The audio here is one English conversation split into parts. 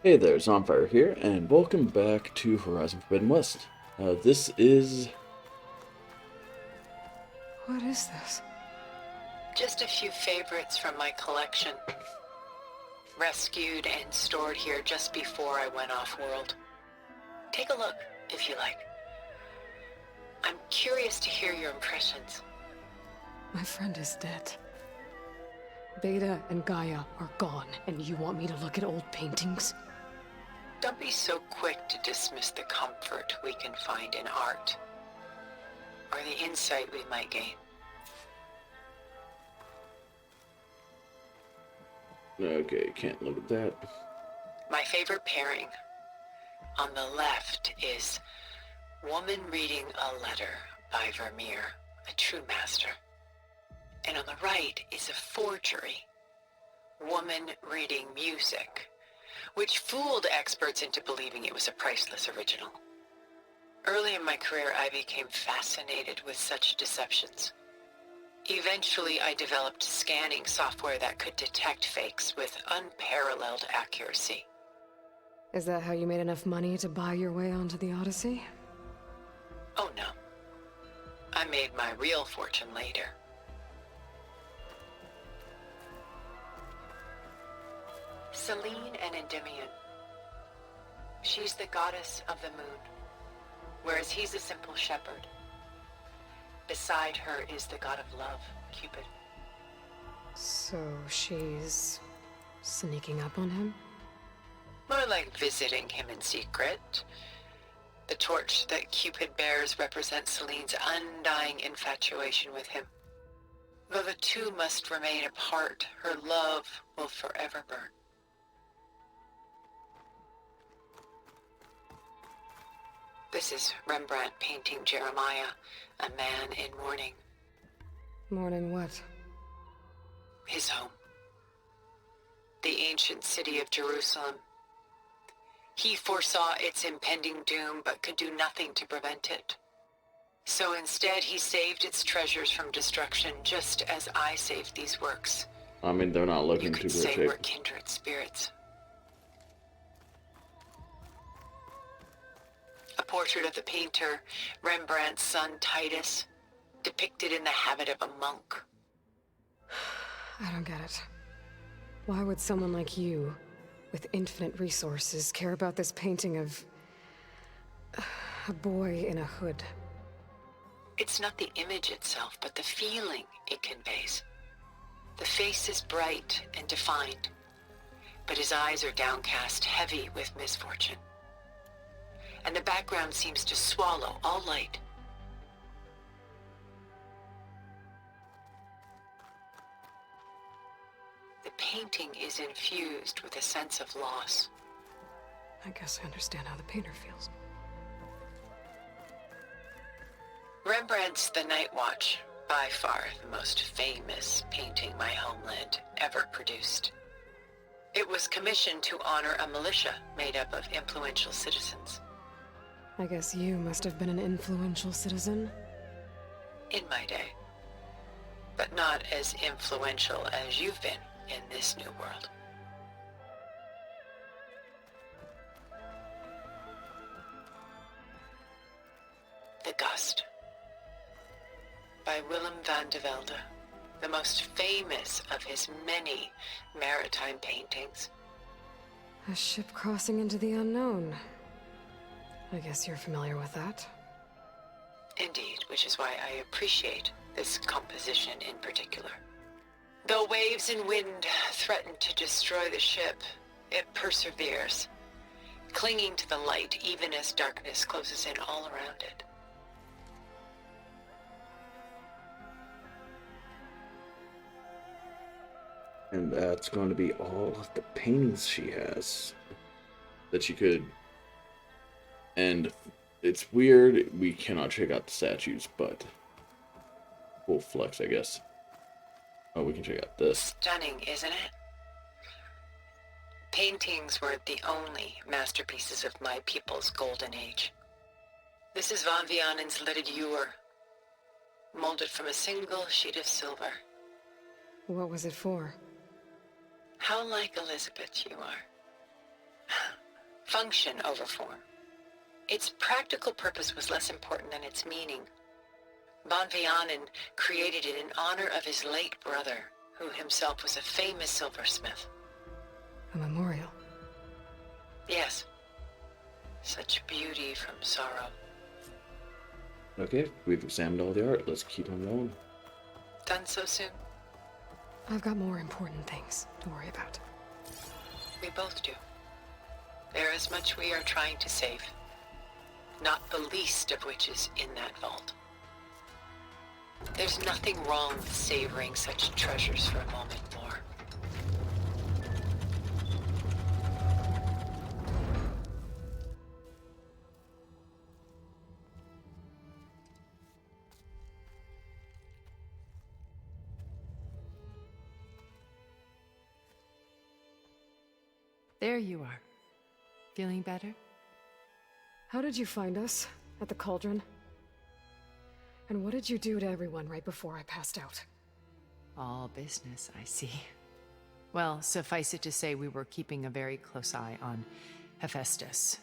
Hey there, Zonfire here, and welcome back to Horizon Forbidden West. This is... What is this? Just a few favorites from my collection, rescued and stored here just before I went off-world. Take a look, if you like. I'm curious to hear your impressions. My friend is dead. Beta and Gaia are gone, and you want me to look at old paintings? Don't be so quick to dismiss the comfort we can find in art, or the insight we might gain. Okay, can't look at that. My favorite pairing. On the left is Woman Reading a Letter by Vermeer, a true master. And on the right is a forgery, Woman Reading Music, which fooled experts into believing it was a priceless original. Early in my career, I became fascinated with such deceptions. Eventually, I developed scanning software that could detect fakes with unparalleled accuracy. Is that how you made enough money to buy your way onto the Odyssey? Oh no. I made my real fortune later. Selene and Endymion. She's the goddess of the moon, whereas he's a simple shepherd. Beside her is the god of love, Cupid. So she's sneaking up on him? More like visiting him in secret. The torch that Cupid bears represents Selene's undying infatuation with him. Though the two must remain apart, her love will forever burn. This is Rembrandt painting Jeremiah, a man in mourning. Mourning what? His home. The ancient city of Jerusalem. He foresaw its impending doom, but could do nothing to prevent it. So instead, he saved its treasures from destruction, just as I saved these works. I mean, they're not You looking could too great say shape. we're kindred spirits. A portrait of the painter, Rembrandt's son Titus, depicted in the habit of a monk. I don't get it. Why would someone like you, with infinite resources, care about this painting of a boy in a hood? It's not the image itself, but the feeling it conveys. The face is bright and defined, but his eyes are downcast, heavy with misfortune. And the background seems to swallow all light. The painting is infused with a sense of loss. I guess I understand how the painter feels. Rembrandt's The Night Watch, by far the most famous painting my homeland ever produced. It was commissioned to honor a militia made up of influential citizens. I guess you must have been an influential citizen. In my day. But not as influential as you've been in this new world. The Gust, by Willem van de Velde, the most famous of his many maritime paintings. A ship crossing into the unknown. I guess you're familiar with that. Indeed, which is why I appreciate this composition in particular. Though waves and wind threaten to destroy the ship, it perseveres, clinging to the light even as darkness closes in all around it. And that's going to be all of the paintings she has that she could. And it's weird, we cannot check out the statues, but we'll flex, I guess. Oh, we can check out this. Stunning, isn't it? Paintings weren't the only masterpieces of my people's golden age. This is Van Vianen's Leaded Ewer, molded from a single sheet of silver. What was it for? How like Elizabeth you are. Function over form. Its practical purpose was less important than its meaning. Von Vianen created it in honor of his late brother, who himself was a famous silversmith. A memorial. Yes. Such beauty from sorrow. Okay, we've examined all the art. Let's keep on going. Done so soon? I've got more important things to worry about. We both do. There is much we are trying to save. Not the least of which is in that vault. There's nothing wrong with savoring such treasures for a moment more. There you are. Feeling better? How did you find us? At the cauldron? And what did you do to everyone right before I passed out? All business, I see. Well, suffice it to say we were keeping a very close eye on Hephaestus,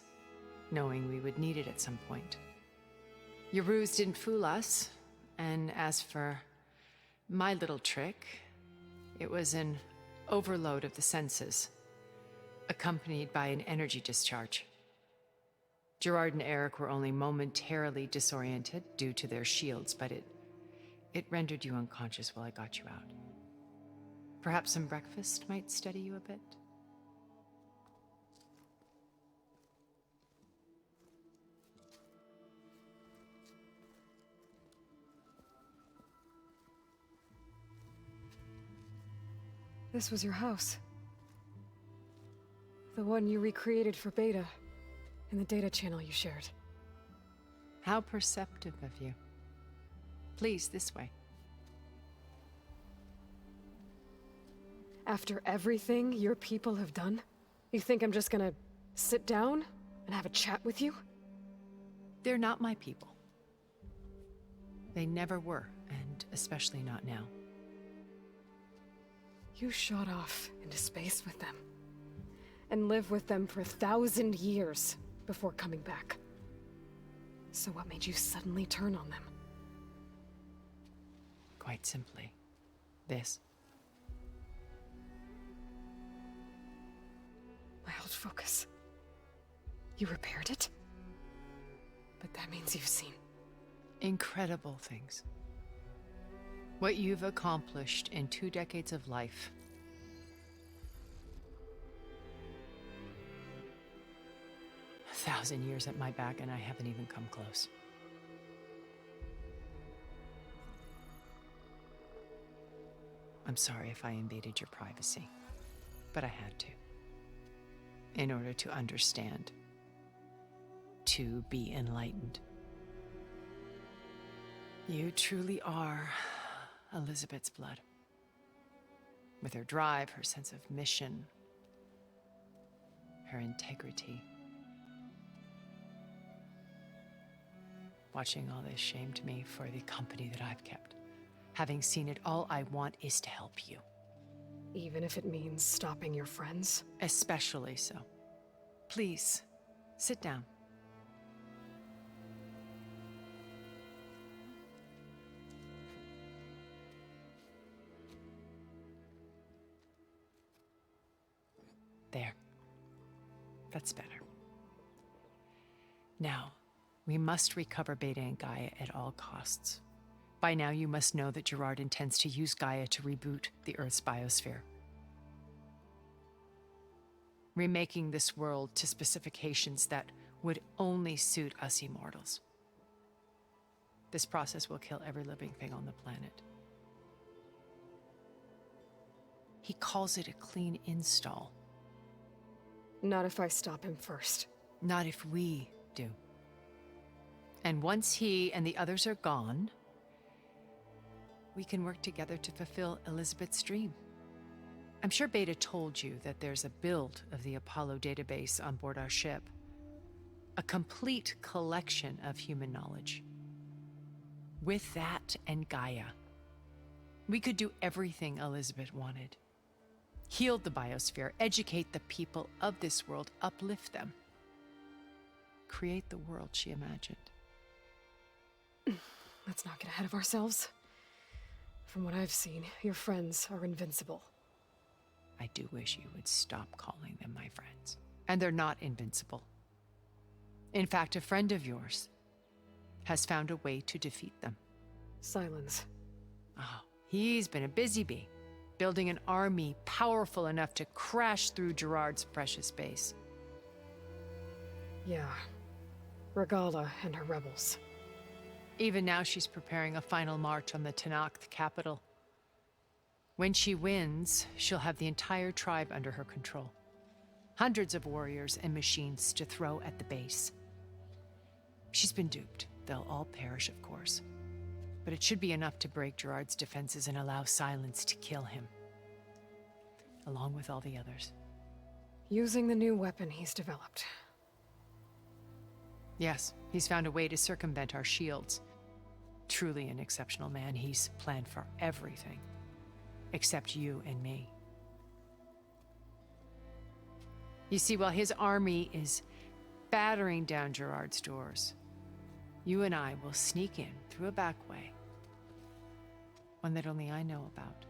knowing we would need it at some point. Your ruse didn't fool us, and as for my little trick, it was an overload of the senses, accompanied by an energy discharge. Gerard and Eric were only momentarily disoriented due to their shields, but it rendered you unconscious while I got you out. Perhaps some breakfast might steady you a bit? This was your house. The one you recreated for Beta, in the data channel you shared. How perceptive of you. Please, this way. After everything your people have done, you think I'm just gonna sit down and have a chat with you? They're not my people. They never were, and especially not now. You shot off into space with them, and lived with them for 1,000 years before coming back. So what made you suddenly turn on them? Quite simply, this. My old focus. You repaired it? But that means you've seen. Incredible things. What you've accomplished in 2 decades of life. A 1,000 years at my back, and I haven't even come close. I'm sorry if I invaded your privacy, but I had to. In order to understand. To be enlightened. You truly are Elizabeth's blood. With her drive, her sense of mission, her integrity. Watching all this shamed me for the company that I've kept. Having seen it, all I want is to help you. Even if it means stopping your friends? Especially so. Please, sit down. There. That's better. Now, we must recover Beta and Gaia at all costs. By now, you must know that Gerard intends to use Gaia to reboot the Earth's biosphere. Remaking this world to specifications that would only suit us immortals. This process will kill every living thing on the planet. He calls it a clean install. Not if I stop him first. Not if we do. And once he and the others are gone, we can work together to fulfill Elizabeth's dream. I'm sure Beta told you that there's a build of the Apollo database on board our ship. A complete collection of human knowledge. With that and Gaia, we could do everything Elizabeth wanted. Heal the biosphere, educate the people of this world, uplift them. create the world she imagined. Let's not get ahead of ourselves. From what I've seen, your friends are invincible. I do wish you would stop calling them my friends. And they're not invincible. In fact, a friend of yours has found a way to defeat them. Silence. Oh, he's been a busy bee, building an army powerful enough to crash through Gerard's precious base. Yeah. Regala and her rebels. Even now, she's preparing a final march on the Tenakth capital. When she wins, she'll have the entire tribe under her control. Hundreds of warriors and machines to throw at the base. She's been duped. They'll all perish, of course. But it should be enough to break Gerard's defenses and allow Silence to kill him. Along with all the others. Using the new weapon he's developed. Yes, he's found a way to circumvent our shields. Truly an exceptional man. He's planned for everything. Except you and me. You see, while his army is battering down Gerard's doors, you and I will sneak in through a back way. One that only I know about.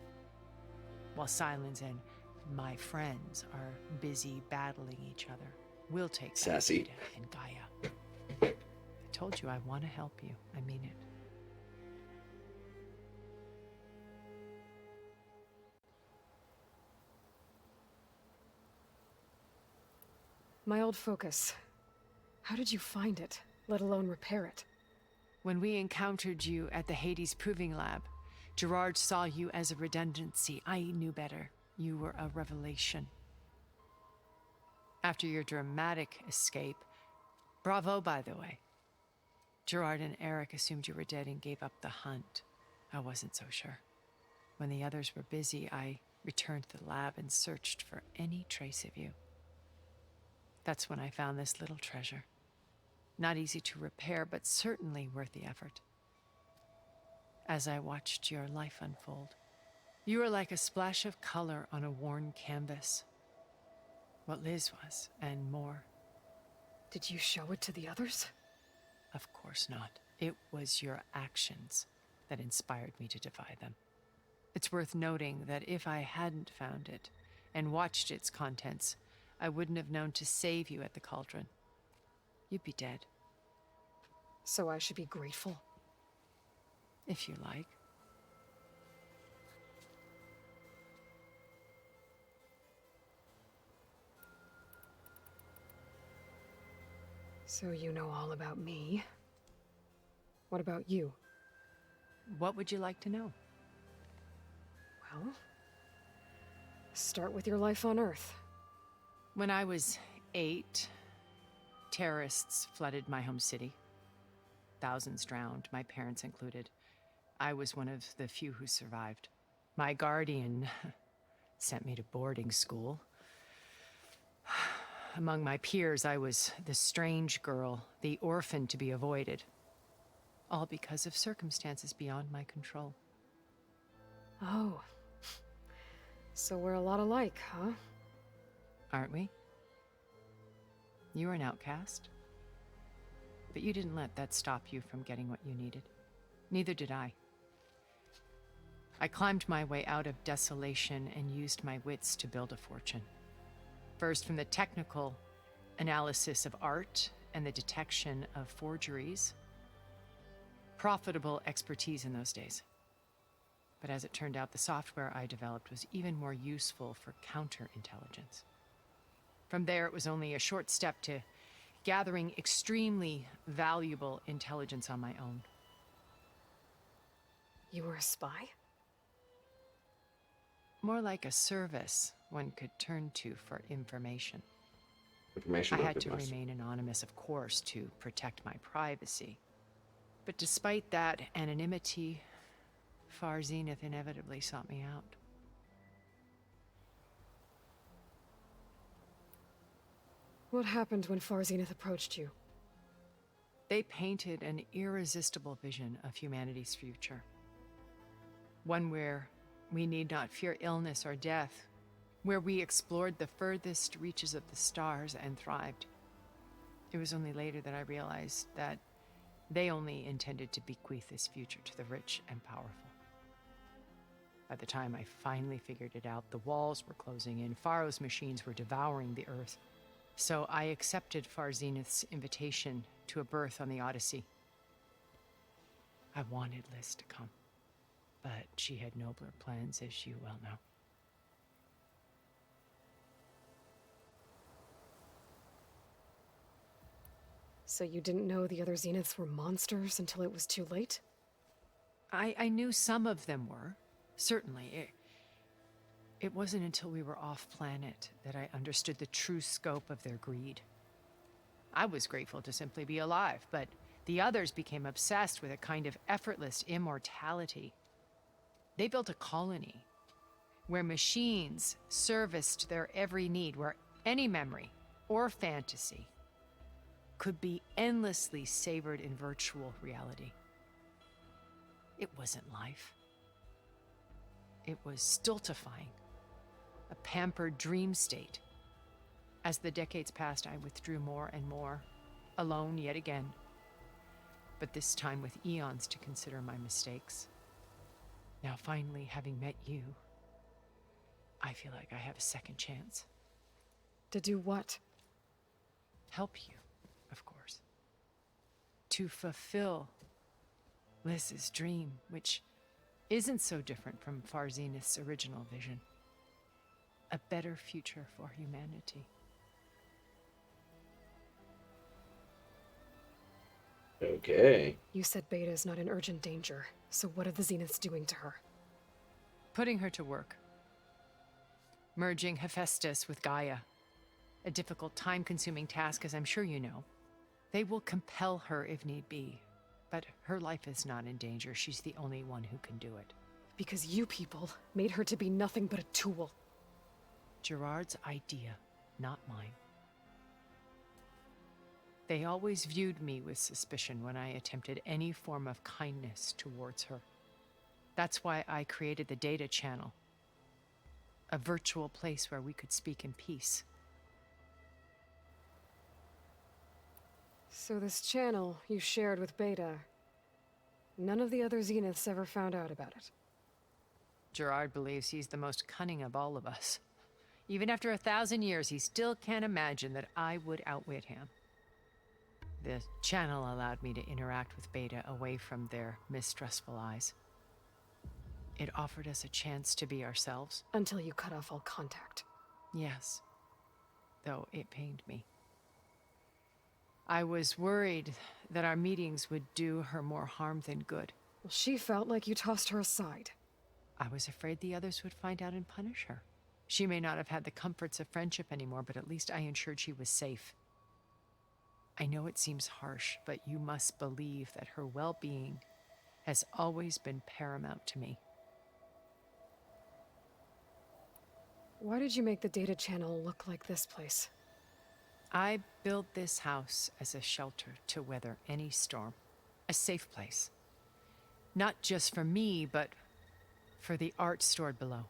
While Silence and my friends are busy battling each other, we'll take Sassy. Beta and Gaia. I told you I want to help you. I mean it. My old focus. How did you find it, let alone repair it? When we encountered you at the Hades Proving Lab, Gerard saw you as a redundancy. I knew better. You were a revelation. After your dramatic escape, bravo, by the way. Gerard and Eric assumed you were dead and gave up the hunt. I wasn't so sure. When the others were busy, I returned to the lab and searched for any trace of you. That's when I found this little treasure. Not easy to repair, but certainly worth the effort. As I watched your life unfold, you were like a splash of color on a worn canvas. What Liz was, and more. Did you show it to the others? Of course not. It was your actions that inspired me to defy them. It's worth noting that if I hadn't found it and watched its contents, I wouldn't have known to save you at the cauldron. You'd be dead. So I should be grateful? If you like. So you know all about me. What about you? What would you like to know? Well, start with your life on Earth. When I was 8, terrorists flooded my home city. Thousands drowned, my parents included. I was one of the few who survived. My guardian sent me to boarding school. Among my peers, I was the strange girl, the orphan to be avoided. All because of circumstances beyond my control. Oh. So we're a lot alike, huh? Aren't we? You were an outcast. But you didn't let that stop you from getting what you needed. Neither did I. I climbed my way out of desolation and used my wits to build a fortune. First, from the technical analysis of art and the detection of forgeries. Profitable expertise in those days. But as it turned out, the software I developed was even more useful for counterintelligence. From there, it was only a short step to gathering extremely valuable intelligence on my own. You were a spy? More like a service one could turn to for information. Information I had to weaponized. remain anonymous, of course, to protect my privacy. But despite that anonymity, Far Zenith inevitably sought me out. What happened when Far Zenith approached you? They painted an irresistible vision of humanity's future. One where we need not fear illness or death, where we explored the furthest reaches of the stars and thrived. It was only later that I realized that they only intended to bequeath this future to the rich and powerful. By the time I finally figured it out, the walls were closing in, Pharaoh's machines were devouring the Earth. So I accepted Far Zenith's invitation to a birth on the Odyssey. I wanted Liz to come, but she had nobler plans, as you well know. So you didn't know the other Zeniths were monsters until it was too late? I knew some of them were, certainly. It wasn't until we were off-planet that I understood the true scope of their greed. I was grateful to simply be alive, but the others became obsessed with a kind of effortless immortality. They built a colony where machines serviced their every need, where any memory or fantasy could be endlessly savored in virtual reality. It wasn't life. It was stultifying, a pampered dream state. As the decades passed, I withdrew more and more, alone yet again, but this time with eons to consider my mistakes. Now, finally, having met you, I feel like I have a second chance. To do what? Help you, of course. To fulfill Liz's dream, which isn't so different from Far Zenith's original vision. A better future for humanity. Okay. You said Beta is not in urgent danger, so what are the Zeniths doing to her? Putting her to work. Merging Hephaestus with Gaia. A difficult, time-consuming task, as I'm sure you know. They will compel her if need be, but her life is not in danger. She's the only one who can do it. Because you people made her to be nothing but a tool. Gerard's idea, not mine. They always viewed me with suspicion when I attempted any form of kindness towards her. That's why I created the data channel. A virtual place where we could speak in peace. So this channel you shared with Beta, none of the other Zeniths ever found out about it. Gerard believes he's the most cunning of all of us. Even after 1,000 years, he still can't imagine that I would outwit him. The channel allowed me to interact with Beta away from their mistrustful eyes. It offered us a chance to be ourselves. Until you cut off all contact. Yes, though it pained me. I was worried that our meetings would do her more harm than good. Well, she felt like you tossed her aside. I was afraid the others would find out and punish her. She may not have had the comforts of friendship anymore, but at least I ensured she was safe. I know it seems harsh, but you must believe that her well-being has always been paramount to me. Why did you make the data channel look like this place? I built this house as a shelter to weather any storm. A safe place. Not just for me, but for the art stored below.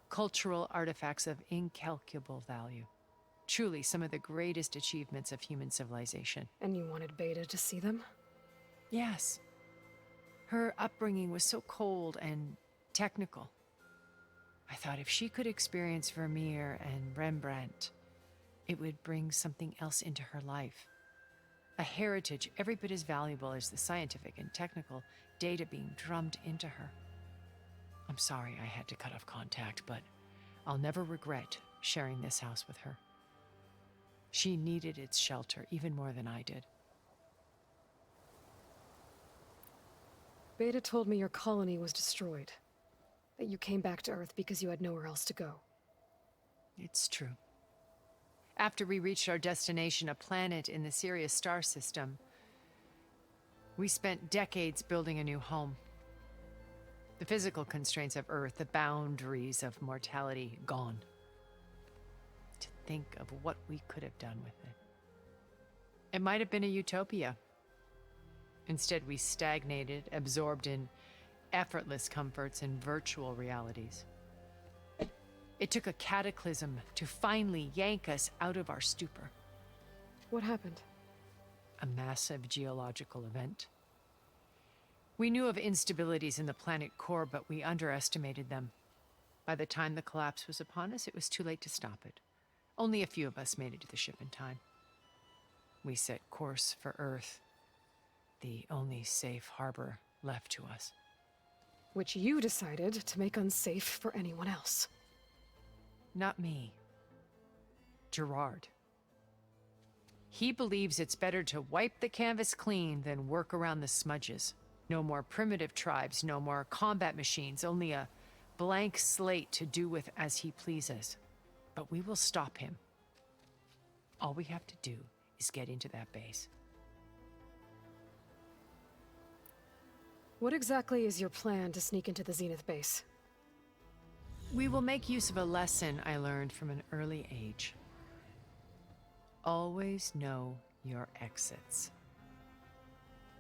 Cultural artifacts of incalculable value. Truly some of the greatest achievements of human civilization. And you wanted Beta to see them? Yes. Her upbringing was so cold and technical. I thought if she could experience Vermeer and Rembrandt, it would bring something else into her life. A heritage every bit as valuable as the scientific and technical data being drummed into her. I'm sorry I had to cut off contact, but I'll never regret sharing this house with her. She needed its shelter even more than I did. Beta told me your colony was destroyed. That you came back to Earth because you had nowhere else to go. It's true. After we reached our destination, a planet in the Sirius star system, we spent decades building a new home. The physical constraints of Earth, the boundaries of mortality, gone. To think of what we could have done with it. It might have been a utopia. Instead, we stagnated, absorbed in effortless comforts and virtual realities. It took a cataclysm to finally yank us out of our stupor. What happened? A massive geological event. We knew of instabilities in the planet core, but we underestimated them. By the time the collapse was upon us, it was too late to stop it. Only a few of us made it to the ship in time. We set course for Earth, the only safe harbor left to us. Which you decided to make unsafe for anyone else. Not me. Gerard. He believes it's better to wipe the canvas clean than work around the smudges. No more primitive tribes, no more combat machines, only a blank slate to do with as he pleases. But we will stop him. All we have to do is get into that base. What exactly is your plan to sneak into the Zenith base? We will make use of a lesson I learned from an early age. Always know your exits.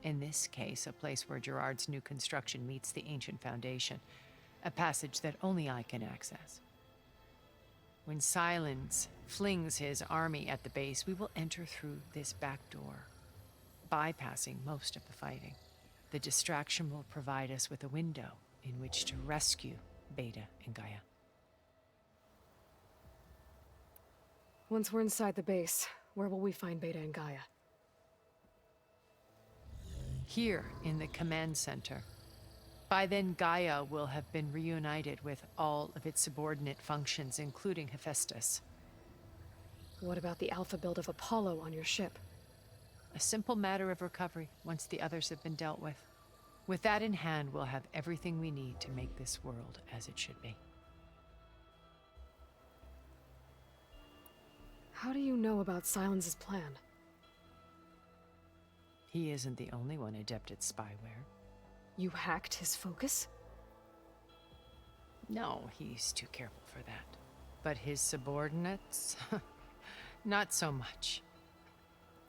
In this case, a place where Gerard's new construction meets the ancient foundation, a passage that only I can access. When Silence flings his army at the base, we will enter through this back door, bypassing most of the fighting. The distraction will provide us with a window in which to rescue Beta and Gaia. Once we're inside the base, where will we find Beta and Gaia? Here in the command center. By then, Gaia will have been reunited with all of its subordinate functions, including Hephaestus. What about the alpha build of Apollo on your ship? A simple matter of recovery once the others have been dealt with. With that in hand, we'll have everything we need to make this world as it should be. How do you know about Silence's plan? He isn't the only one adept at spyware. You hacked his focus? No, he's too careful for that. But his subordinates? Not so much.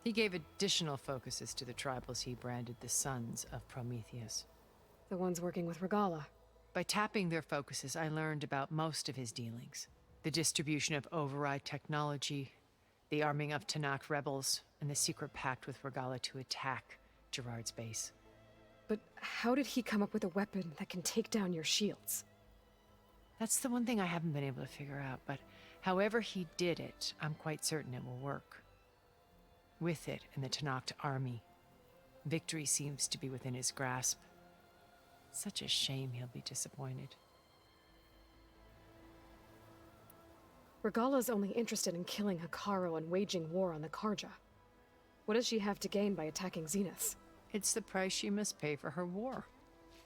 He gave additional focuses to the tribals he branded the Sons of Prometheus. The ones working with Regala. By tapping their focuses, I learned about most of his dealings. The distribution of override technology, the arming of Tanakh rebels, and the secret pact with Regala to attack Gerard's base. But how did he come up with a weapon that can take down your shields? That's the one thing I haven't been able to figure out, but however he did it, I'm quite certain it will work. With it and the Tanakh army, victory seems to be within his grasp. Such a shame he'll be disappointed. Regala's only interested in killing Hekarro and waging war on the Karja. What does she have to gain by attacking Zeniths? It's the price she must pay for her war.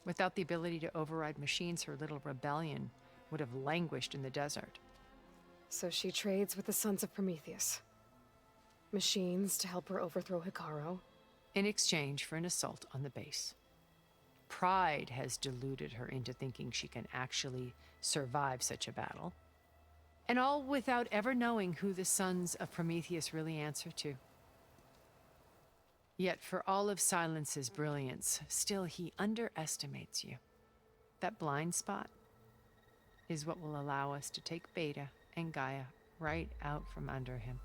Without the ability to override machines, her little rebellion would have languished in the desert. So she trades with the Sons of Prometheus. Machines to help her overthrow Hekarro. In exchange for an assault on the base. Pride has deluded her into thinking she can actually survive such a battle. And all without ever knowing who the Sons of Prometheus really answer to. Yet for all of Silence's brilliance, still he underestimates you. That blind spot is what will allow us to take Beta and Gaia right out from under him.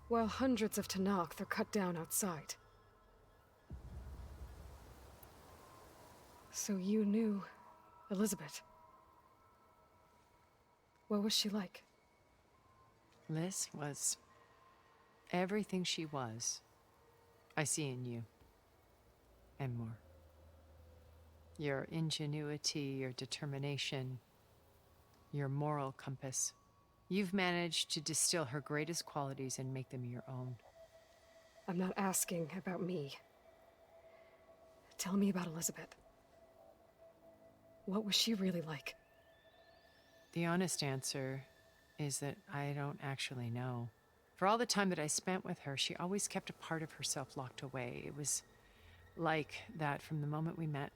While hundreds of Tanakh are cut down outside. So you knew Elizabeth. What was she like? Liz was everything she was. I see in you. And more. Your ingenuity, your determination, your moral compass. You've managed to distill her greatest qualities and make them your own. I'm not asking about me. Tell me about Elizabeth. What was she really like? The honest answer is that I don't actually know. For all the time that I spent with her, she always kept a part of herself locked away. It was like that from the moment we met.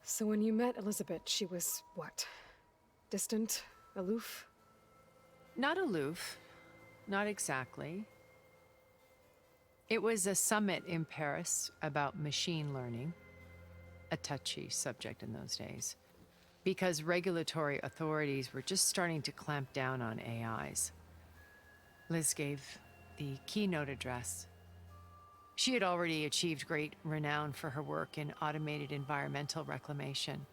So when you met Elizabeth, she was what? Distant? Aloof? Not aloof. Not exactly. It was a summit in Paris about machine learning. A touchy subject in those days. Because regulatory authorities were just starting to clamp down on AIs. Liz gave the keynote address. She had already achieved great renown for her work in automated environmental reclamation.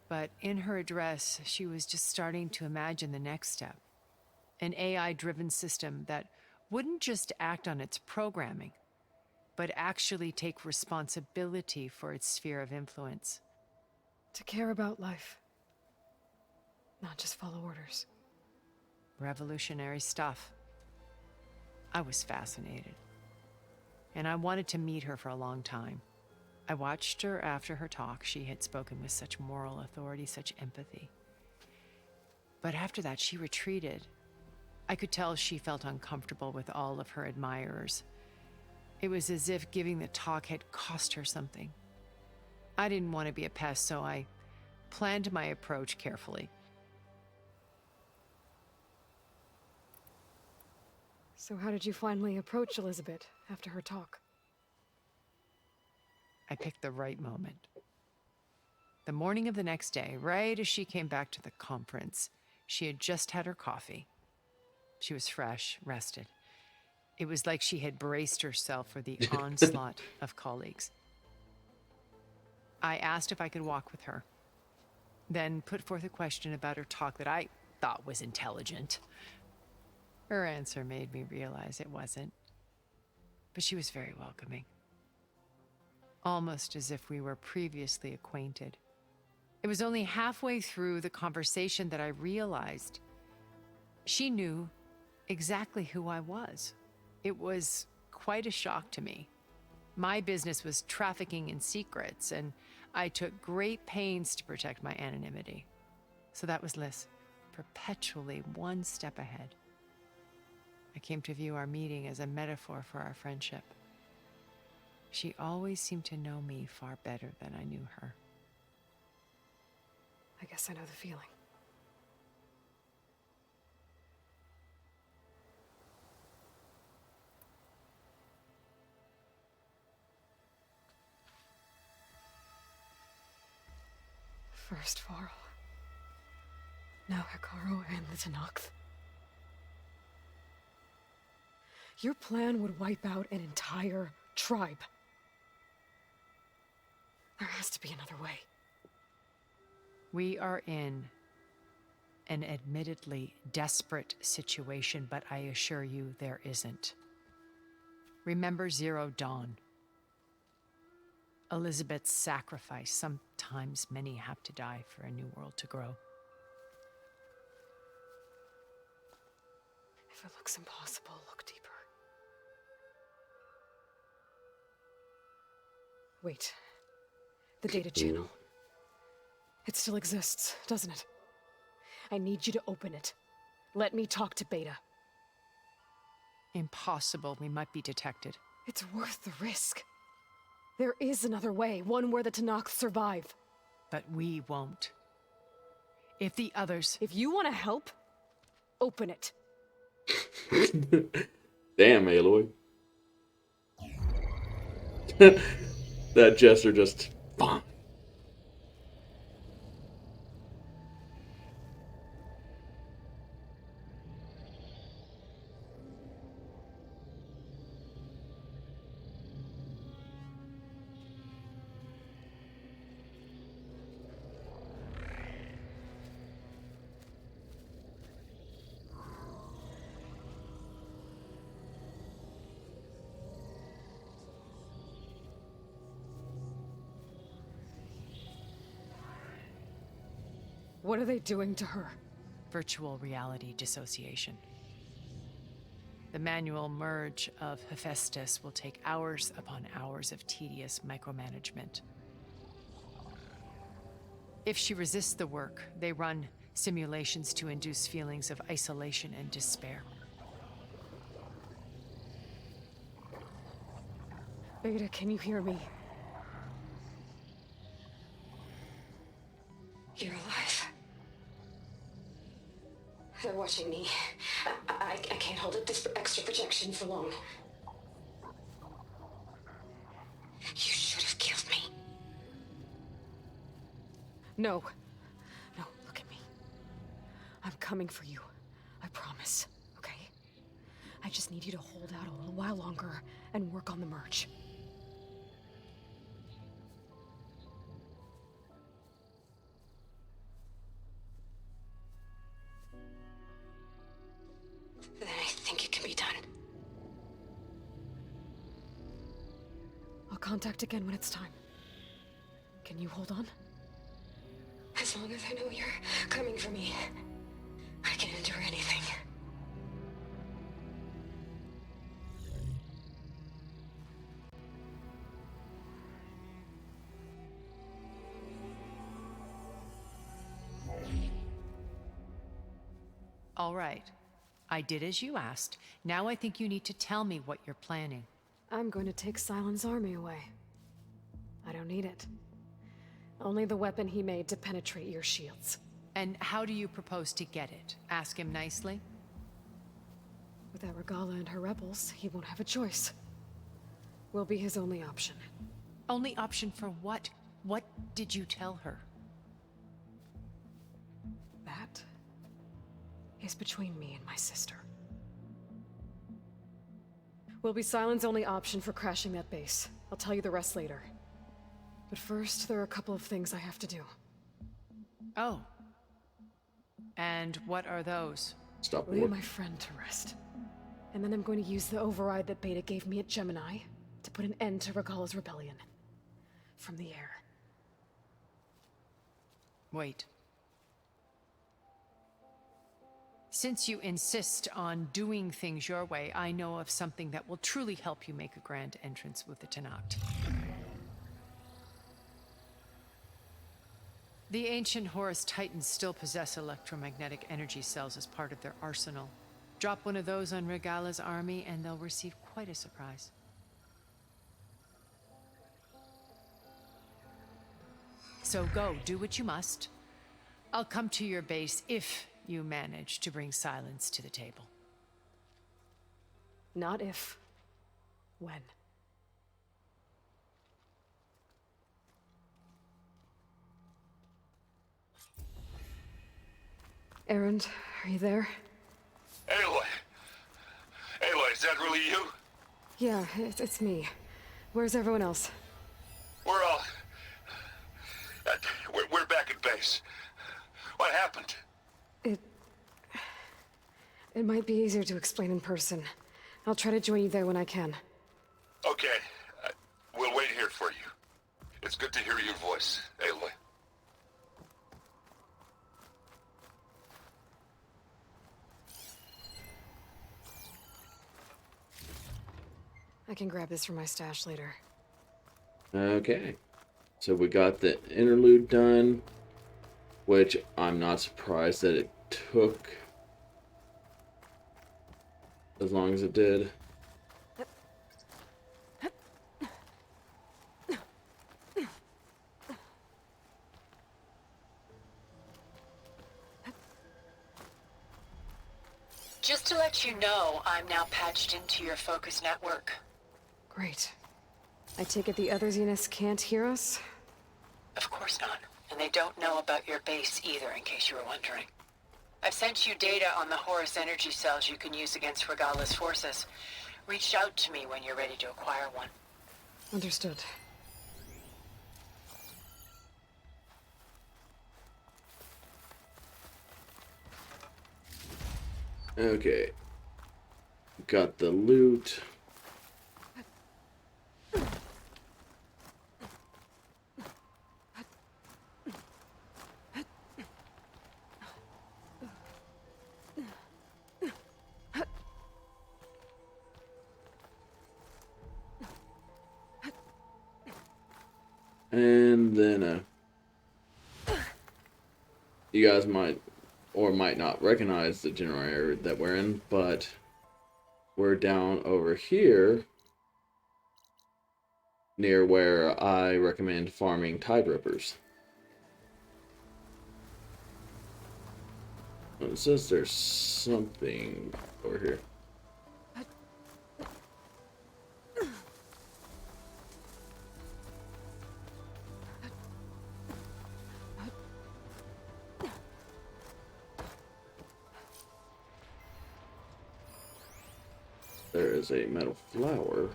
But in her address, she was just starting to imagine the next step. An AI-driven system that wouldn't just act on its programming, but actually take responsibility for its sphere of influence. To care about life. Not just follow orders. Revolutionary stuff. I was fascinated. And I wanted to meet her for a long time. I watched her after her talk. She had spoken with such moral authority, such empathy. But after that, she retreated. I could tell she felt uncomfortable with all of her admirers. It was as if giving the talk had cost her something. I didn't want to be a pest, so I planned my approach carefully. So how did you finally approach Elizabeth after her talk? I picked the right moment. The morning of the next day, right as she came back to the conference, she had just had her coffee. She was fresh, rested. It was like she had braced herself for the onslaught of colleagues. I asked if I could walk with her, then put forth a question about her talk that I thought was intelligent. Her answer made me realize it wasn't, but she was very welcoming. Almost as if we were previously acquainted. It was only halfway through the conversation that I realized she knew exactly who I was. It was quite a shock to me. My business was trafficking in secrets, and I took great pains to protect my anonymity. So that was Liz, perpetually one step ahead. I came to view our meeting as a metaphor for our friendship. She always seemed to know me far better than I knew her. I guess I know the feeling. First Varl. Now Hekarro and the Tenakth. Your plan would wipe out an entire tribe. There has to be another way. We are in an admittedly desperate situation, but I assure you there isn't. Remember Zero Dawn. Elizabeth's sacrifice. Sometimes many have to die for a new world to grow. If it looks impossible, look deeper. Wait. The data channel. It still exists, doesn't it? I need you to open it. Let me talk to Beta. Impossible. We might be detected. It's worth the risk. There is another way, one where the Tenakth survive. But we won't. If the others... If you want to help, open it. Damn, Aloy. That gesture just... Bonk. What are they doing to her? Virtual reality dissociation. The manual merge of Hephaestus will take hours upon hours of tedious micromanagement. If she resists the work, they run simulations to induce feelings of isolation and despair. Beta, can you hear me? You're alive. They're watching me. I can't hold up this extra projection for long. You should have killed me. No. No, look at me. I'm coming for you. I promise, okay? I just need you to hold out a little while longer and work on the merge. Then I think it can be done. I'll contact again when it's time. Can you hold on? As long as I know you're coming for me, I can endure anything. All right. I did as you asked. Now I think you need to tell me what you're planning. I'm going to take Sylens' army away. I don't need it. Only the weapon he made to penetrate your shields. And how do you propose to get it? Ask him nicely? Without Regala and her rebels, he won't have a choice. We'll be his only option. Only option for what? What did you tell her? That is between me and my sister. Will be Sylens' only option for crashing that base. I'll tell you the rest later. But first, there are a couple of things I have to do. Oh. And what are those? Stop Lay work. my friend to rest. And then I'm going to use the override that Beta gave me at Gemini to put an end to Regala's rebellion. From the air. Wait. Since you insist on doing things your way, I know of something that will truly help you make a grand entrance with the Tenakth. The ancient Horus Titans still possess electromagnetic energy cells as part of their arsenal. Drop one of those on Regala's army and they'll receive quite a surprise. So go, do what you must. I'll come to your base if you manage to bring Sylens to the table. Not if. When. Erend, are you there? Aloy! Aloy, is that really you? Yeah, it's me. Where's everyone else? We're all... we're back at base. What happened? It might be easier to explain in person. I'll try to join you there when I can. Okay, we'll wait here for you. It's good to hear your voice, Aloy. I can grab this from my stash later. Okay. So we got the interlude done, which I'm not surprised that it took as long as it did. Just to let you know, I'm now patched into your focus network. Great. I take it the other Zeniths can't hear us? Of course not. And they don't know about your base either, in case you were wondering. I've sent you data on the Horus energy cells you can use against Regala's forces. Reach out to me when you're ready to acquire one. Understood. Okay. Got the loot. And then, you guys might or might not recognize the general area that we're in, but we're down over here near where I recommend farming Tide Rippers. It says there's something over here. there is a metal flower.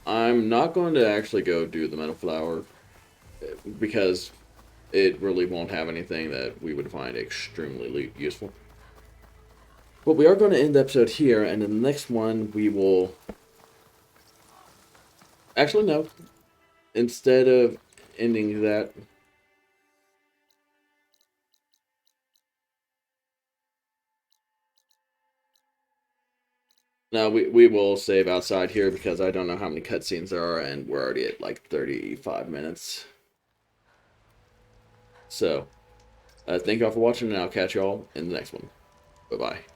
I'm not going to actually go do the metal flower because it really won't have anything that we would find extremely useful. But we are going to end the episode here, and in the next one we will... Actually, no. Instead of ending that... No, we will save outside here because I don't know how many cutscenes there are, and we're already at like 35 minutes. So, thank y'all for watching, and I'll catch y'all in the next one. Bye-bye.